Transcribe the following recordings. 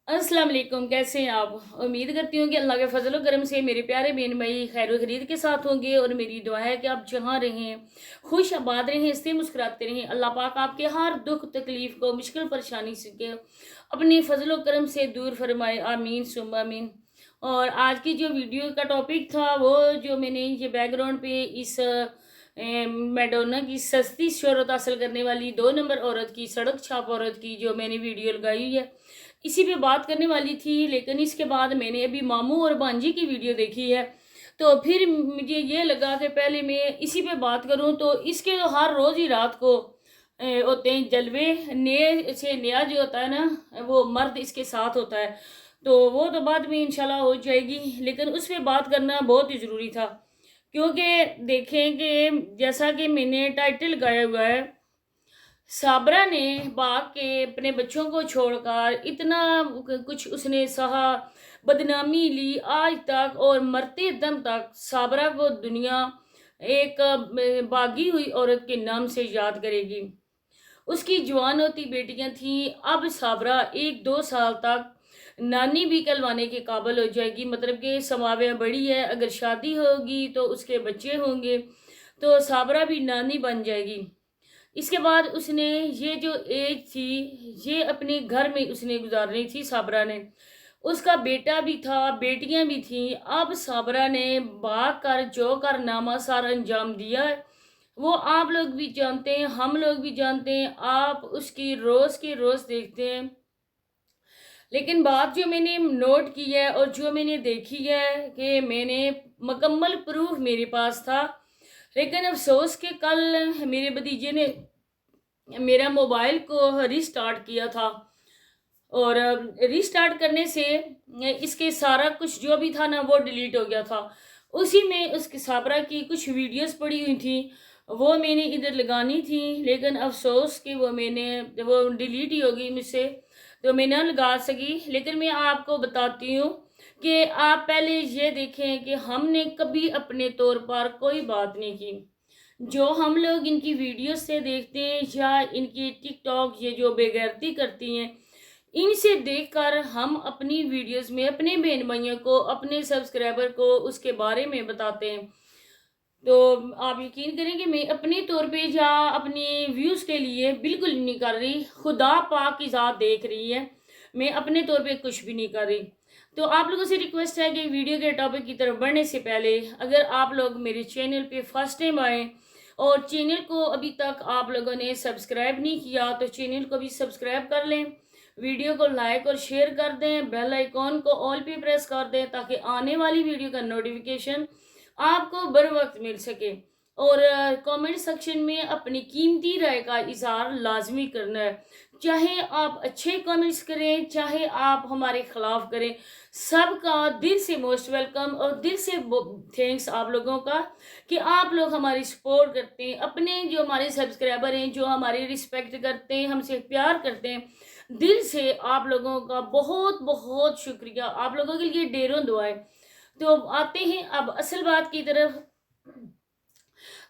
अस्सलाम वालेकुम। कैसे हैं आप? उम्मीद करती हूँ कि अल्लाह के फजल करम से मेरे प्यारे बहन भाई खैर व खरीद के साथ होंगे और मेरी दुआ है कि आप जहाँ रहें खुश आबाद रहें, हंसते मुस्कुराते रहें। अल्लाह पाक आपके हर दुख तकलीफ को मुश्किल परेशानी से के अपने फजल करम से दूर फरमाए, आमीन सुम्मा आमीन। और आज की जो वीडियो का टॉपिक था वो जो मैंने ये बैकग्राउंड पे इस मैडोना की सस्ती शोहरत हासिल करने वाली 2 नंबर औरत की, सड़क छाप औरत की जो मैंने वीडियो लगाई हुई है, इसी पे बात करने वाली थी। लेकिन इसके बाद मैंने अभी मामू और भांजी की वीडियो देखी है, तो फिर मुझे ये लगा कि पहले मैं इसी पे बात करूं। तो इसके तो हर रोज़ ही रात को होते हैं जलवे, नए से नया जो होता है ना वो मर्द इसके साथ होता है, तो वो तो बाद में इंशाल्लाह हो जाएगी। लेकिन उस पर बात करना बहुत ही ज़रूरी था, क्योंकि देखें कि जैसा कि मैंने टाइटल लगाया हुआ है, साबरा ने बाग के अपने बच्चों को छोड़कर इतना कुछ उसने सहा, बदनामी ली आज तक, और मरते दम तक साबरा को दुनिया एक बागी हुई औरत के नाम से याद करेगी। उसकी जवान होती बेटियां थीं, अब साबरा 1-2 साल तक नानी भी कहलवाने के काबिल हो जाएगी। मतलब कि समावे बड़ी है, अगर शादी होगी तो उसके बच्चे होंगे, तो साबरा भी नानी बन जाएगी। इसके बाद उसने ये जो एज थी ये अपने घर में उसने गुजारनी थी साबरा ने। उसका बेटा भी था, बेटियां भी थीं। अब साबरा ने भाग कर जो कारनामा सारा अंजाम दिया है वो आप लोग भी जानते हैं, हम लोग भी जानते हैं, आप उसकी रोज़ के रोज़ देखते हैं। लेकिन बात जो मैंने नोट की है और जो मैंने देखी है कि मैंने मुकम्मल प्रूफ मेरे पास था, लेकिन अफसोस कि कल मेरे भतीजे ने मेरा मोबाइल को रिस्टार्ट किया था, और रिस्टार्ट करने से इसके सारा कुछ जो भी था ना वो डिलीट हो गया था। उसी में उसकी साबरा की कुछ वीडियोस पड़ी हुई थी, वो मैंने इधर लगानी थी, लेकिन अफसोस कि वो डिलीट ही हो गई मुझसे, तो मैं ना लगा सकी। लेकिन मैं आपको बताती हूँ कि आप पहले ये देखें कि हमने कभी अपने तौर पर कोई बात नहीं की। जो हम लोग इनकी वीडियो से देखते हैं या इनकी टिकटॉक ये जो बेगैरती करती हैं, इनसे देखकर हम अपनी वीडियोस में अपने बहन भाइयों को, अपने सब्सक्राइबर को उसके बारे में बताते हैं। तो आप यकीन करें कि मैं अपने तौर पे या अपनी व्यूज़ के लिए बिल्कुल नहीं कर रही, खुदा पाक की ज़ात देख रही है, मैं अपने तौर पे कुछ भी नहीं कर रही। तो आप लोगों से रिक्वेस्ट है कि वीडियो के टॉपिक की तरफ बढ़ने से पहले अगर आप लोग मेरे चैनल पे फर्स्ट टाइम आए और चैनल को अभी तक आप लोगों ने सब्सक्राइब नहीं किया तो चैनल को भी सब्सक्राइब कर लें, वीडियो को लाइक और शेयर कर दें, बेल आइकॉन को ऑल पे प्रेस कर दें ताकि आने वाली वीडियो का नोटिफिकेशन आपको बर वक्त मिल सके। और कमेंट सेक्शन में अपनी कीमती राय का इजहार लाजमी करना है, चाहे आप अच्छे कमेंट्स करें चाहे आप हमारे खिलाफ करें, सबका दिल से मोस्ट वेलकम और दिल से थैंक्स आप लोगों का कि आप लोग हमारी सपोर्ट करते हैं। अपने जो हमारे सब्सक्राइबर हैं, जो हमारी रिस्पेक्ट करते हैं, हमसे प्यार करते हैं, दिल से आप लोगों का बहुत बहुत शुक्रिया। आप लोगों के लिए ढेरों दुआएं। तो आते हैं अब असल बात की तरफ।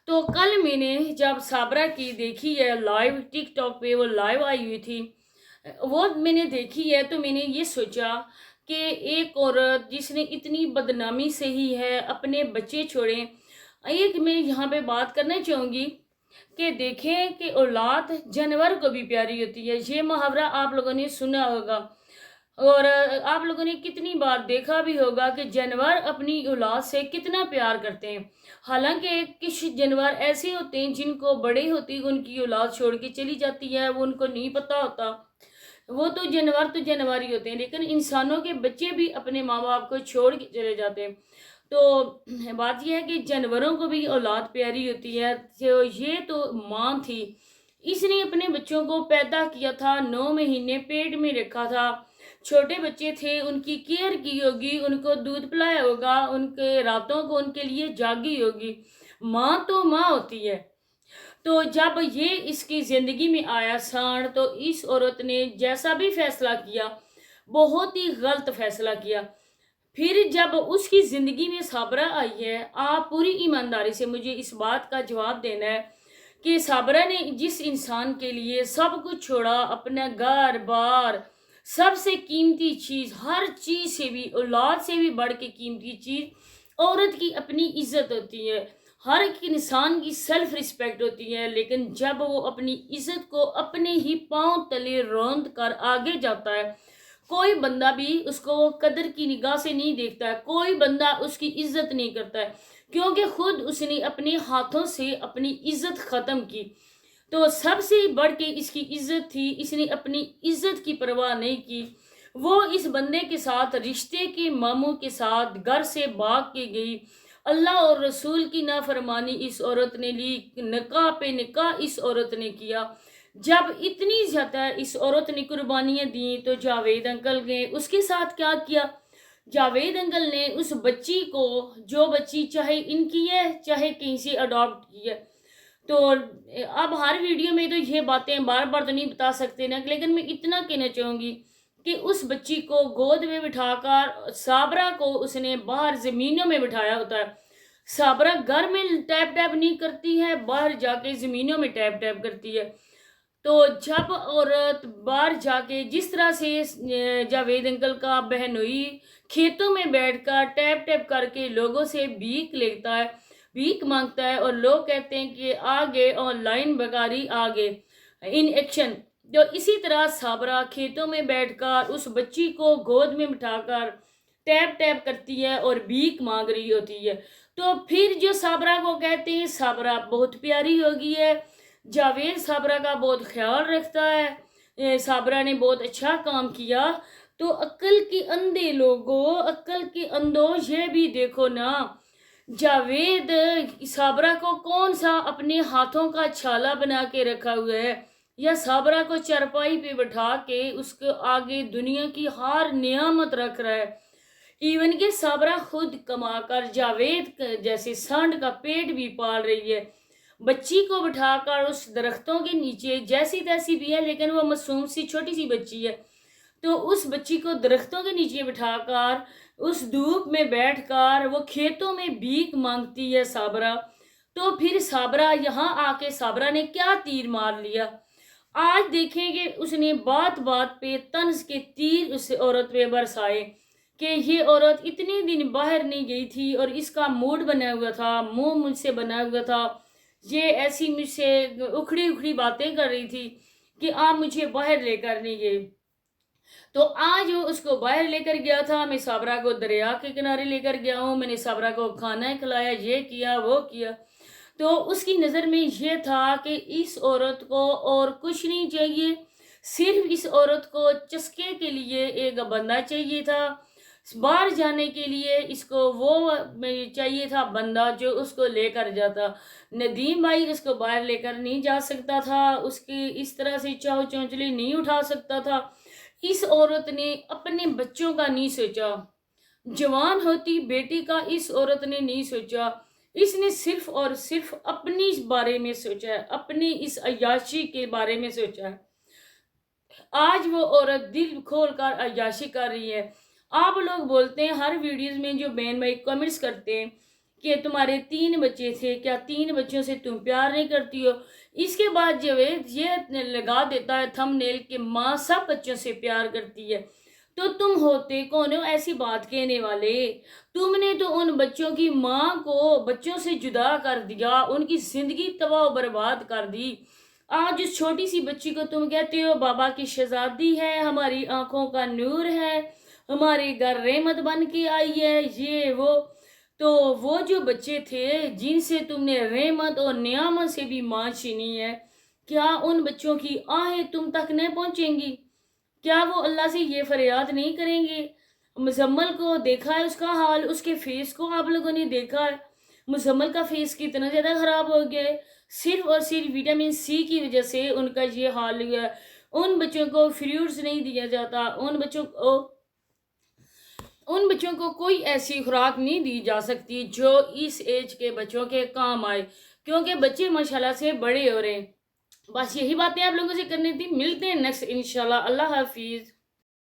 तो कल मैंने जब साबरा की देखी है लाइव, टिकटॉक पे वो लाइव आई हुई थी, वो मैंने देखी है, तो मैंने ये सोचा कि एक औरत जिसने इतनी बदनामी से ही है अपने बच्चे छोड़े। एक मैं यहाँ पे बात करना चाहूँगी कि देखें कि औलाद जानवर को भी प्यारी होती है। ये मुहावरा आप लोगों ने सुना होगा और आप लोगों ने कितनी बार देखा भी होगा कि जानवर अपनी औलाद से कितना प्यार करते हैं। हालांकि कुछ जानवर ऐसे होते हैं जिनको बड़े होते ही उनकी औलाद छोड़ के चली जाती है, वो उनको नहीं पता होता, वो तो जानवर ही होते हैं। लेकिन इंसानों के बच्चे भी अपने माँ बाप को छोड़ के चले जाते हैं। तो बात यह है कि जानवरों को भी औलाद प्यारी होती है। तो ये तो माँ थी, इसने अपने बच्चों को पैदा किया था, 9 महीने पेट में रखा था, छोटे बच्चे थे, उनकी केयर की होगी, उनको दूध पिलाया होगा, उनके रातों को उनके लिए जागी होगी। माँ तो माँ होती है। तो जब ये इसकी ज़िंदगी में आया सांड, तो इस औरत ने जैसा भी फैसला किया बहुत ही गलत फैसला किया। फिर जब उसकी ज़िंदगी में साबरा आई है, आप पूरी ईमानदारी से मुझे इस बात का जवाब देना है कि साबरा ने जिस इंसान के लिए सब कुछ छोड़ा, अपना घर बार سب سے قیمتی چیز، ہر چیز سے بھی، اولاد سے بھی بڑھ کے قیمتی چیز عورت کی اپنی عزت ہوتی ہے۔ ہر ایک انسان کی سیلف رسپیکٹ ہوتی ہے، لیکن جب وہ اپنی عزت کو اپنے ہی پاؤں تلے روند کر آگے جاتا ہے، کوئی بندہ بھی اس کو قدر کی نگاہ سے نہیں دیکھتا ہے، کوئی بندہ اس کی عزت نہیں کرتا ہے، کیونکہ خود اس نے اپنے ہاتھوں سے اپنی عزت ختم کی۔ تو سب سے بڑھ کے اس کی عزت تھی، اس نے اپنی عزت کی پرواہ نہیں کی۔ وہ اس بندے کے ساتھ رشتے کے ماموں کے ساتھ گھر سے بھاگ کے گئی۔ اللہ اور رسول کی نافرمانی اس عورت نے لی، نکاح پہ نکاح اس عورت نے کیا۔ جب اتنی زیادہ اس عورت نے قربانیاں دیں تو جاوید انکل نے اس کے ساتھ کیا کیا؟ جاوید انکل نے اس بچی کو، جو بچی چاہے ان کی ہے چاہے کہیں سے اڈاپٹ کی ہے، تو اب ہر ویڈیو میں تو یہ باتیں بار بار تو نہیں بتا سکتے نا، لیکن میں اتنا کہنا چاہوں گی کہ اس بچی کو گود میں بٹھا کر صابرہ کو اس نے باہر زمینوں میں بٹھایا ہوتا ہے۔ صابرہ گھر میں ٹیپ ٹیپ نہیں کرتی ہے، باہر جا کے زمینوں میں ٹیپ ٹیپ کرتی ہے۔ تو جب عورت باہر جا کے جس طرح سے جاوید انکل کا بہنوئی کھیتوں میں بیٹھ کر ٹیپ ٹیپ کر کے لوگوں سے بھیک لیتا ہے، بھیک مانگتا ہے، اور لوگ کہتے ہیں کہ آگے آن لائن بکاری آگے ان ایکشن، جو اسی طرح صابرہ کھیتوں میں بیٹھ کر اس بچی کو گود میں بٹھا کر ٹیپ ٹیپ کرتی ہے اور بھیک مانگ رہی ہوتی ہے۔ تو پھر جو صابرہ کو کہتے ہیں صابرہ بہت پیاری ہوگی ہے، جاوید صابرہ کا بہت خیال رکھتا ہے، صابرہ نے بہت اچھا کام کیا۔ تو عقل کے اندھے لوگوں، عقل کے اندھو یہ بھی دیکھو نا، جاوید صابرہ کو کون سا اپنے ہاتھوں کا چھالا بنا کے رکھا ہوا ہے، یا صابرہ کو چرپائی پہ بٹھا کے اس کو آگے دنیا کی ہر نعمت رکھ رہا ہے۔ ایون کہ صابرہ خود کما کر جاوید جیسے سانڈ کا پیٹ بھی پال رہی ہے، بچی کو بٹھا کر اس درختوں کے نیچے، جیسی تیسی بھی ہے لیکن وہ معصوم سی چھوٹی سی بچی ہے، تو اس بچی کو درختوں کے نیچے بٹھا کر اس دھوپ میں بیٹھ کر وہ کھیتوں میں بھیک مانگتی ہے صابرہ۔ تو پھر صابرہ یہاں آ کے صابرہ نے کیا تیر مار لیا؟ آج دیکھیں کہ اس نے بات بات پہ طنز کے تیر اس عورت پہ برسائے کہ یہ عورت اتنے دن باہر نہیں گئی تھی اور اس کا موڈ بنا ہوا تھا، منہ مجھ سے بنا ہوا تھا، یہ ایسی مجھ سے اکھڑی اکھڑی باتیں کر رہی تھی کہ آپ مجھے باہر لے کر نہیں گئے۔ تو آج وہ اس کو باہر لے کر گیا تھا، میں صابرہ کو دریا کے کنارے لے کر گیا ہوں، میں نے صابرہ کو کھانا کھلایا، یہ کیا وہ کیا۔ تو اس کی نظر میں یہ تھا کہ اس عورت کو اور کچھ نہیں چاہیے، صرف اس عورت کو چسکے کے لیے ایک بندہ چاہیے تھا، باہر جانے کے لیے اس کو وہ چاہیے تھا بندہ جو اس کو لے کر جاتا۔ ندیم بھائی اس کو باہر لے کر نہیں جا سکتا تھا، اس کی اس طرح سے چاو چونچلی نہیں اٹھا سکتا تھا۔ اس عورت نے اپنے بچوں کا نہیں سوچا، جوان ہوتی بیٹی کا اس عورت نے نہیں سوچا، اس نے صرف اور صرف اپنی بارے میں سوچا ہے، اپنی اس عیاشی کے بارے میں سوچا ہے۔ آج وہ عورت دل کھول کر عیاشی کر رہی ہے۔ آپ لوگ بولتے ہیں ہر ویڈیوز میں، جو بہن بھائی کمنٹس کرتے ہیں کہ تمہارے 3 بچے تھے، کیا 3 بچوں سے تم پیار نہیں کرتی ہو؟ اس کے بعد جاوید یہ لگا دیتا ہے تھم نیل کہ ماں سب بچوں سے پیار کرتی ہے۔ تو تم ہوتے کون ہو ایسی بات کہنے والے؟ تم نے تو ان بچوں کی ماں کو بچوں سے جدا کر دیا، ان کی زندگی تباہ و برباد کر دی۔ آج اس چھوٹی سی بچی کو تم کہتے ہو بابا کی شہزادی ہے، ہماری آنکھوں کا نور ہے، ہمارے گھر رحمت بن کے آئی ہے، یہ وہ۔ تو وہ جو بچے تھے جن سے تم نے رحمت اور نعمت سے بھی ماں چھینی ہے، کیا ان بچوں کی آہیں تم تک نہیں پہنچیں گی؟ کیا وہ اللہ سے یہ فریاد نہیں کریں گے؟ مزمل کو دیکھا ہے اس کا حال، اس کے فیس کو آپ لوگوں نے دیکھا ہے، مزمل کا فیس کتنا زیادہ خراب ہو گیا ہے، صرف اور صرف وٹامن سی کی وجہ سے ان کا یہ حال ہوا ہے۔ ان بچوں کو فروٹس نہیں دیا جاتا، ان بچوں کو کوئی ایسی خوراک نہیں دی جا سکتی جو اس ایج کے بچوں کے کام آئے، کیونکہ بچے ماشاءاللہ سے بڑے ہو رہے ہیں۔ بس یہی باتیں آپ لوگوں سے کرنی تھی، ملتے ہیں نیکسٹ انشاءاللہ، اللہ حافظ۔